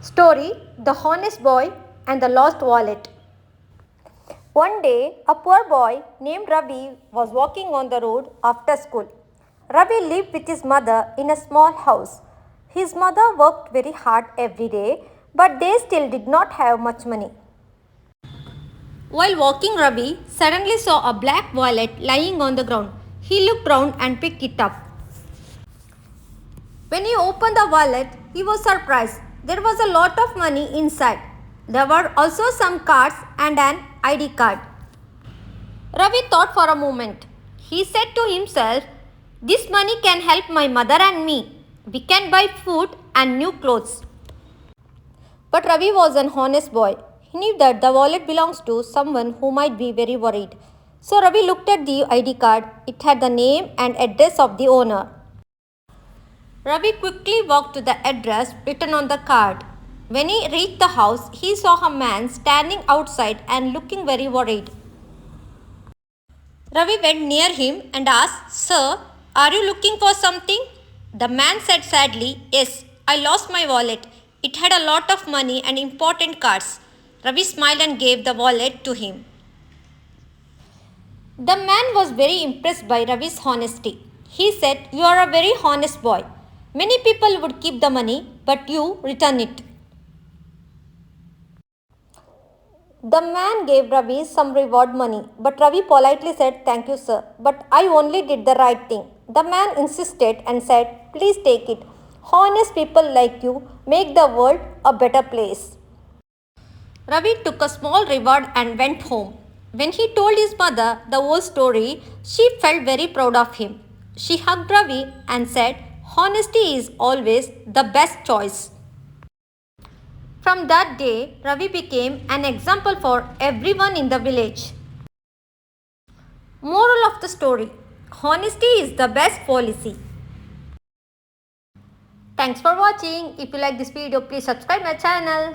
Story: The Honest Boy and the Lost Wallet. One day, a poor boy named Ravi was walking on the road after school. Ravi lived with his mother in a small house. His mother worked very hard every day, but they still did not have much money. While walking, Ravi suddenly saw a black wallet lying on the ground. He looked round and picked it up. When he opened the wallet, he was surprised. There was a lot of money inside. There were also some cards and an ID card. Ravi thought for a moment. He said to himself, "This money can help my mother and me. We can buy food and new clothes." But Ravi was an honest boy. He knew that the wallet belongs to someone who might be very worried. So Ravi looked at the ID card. It had the name and address of the owner. Ravi quickly walked to the address written on the card. When he reached the house, he saw a man standing outside and looking very worried. Ravi went near him and asked, "Sir, are you looking for something?" The man said sadly, "Yes, I lost my wallet. It had a lot of money and important cards." Ravi smiled and gave the wallet to him. The man was very impressed by Ravi's honesty. He said, "You are a very honest boy. Many people would keep the money, but you return it." The man gave Ravi some reward money, but Ravi politely said, "Thank you, sir, but I only did the right thing." The man insisted and said, "Please take it. Honest people like you make the world a better place." Ravi took a small reward and went home. When he told his mother the whole story, she felt very proud of him. She hugged Ravi and said, "Honesty is always the best choice." From that day, Ravi became an example for everyone in the village. Moral of the story: honesty is the best policy. Thanks for watching. If you like this video, please subscribe my channel.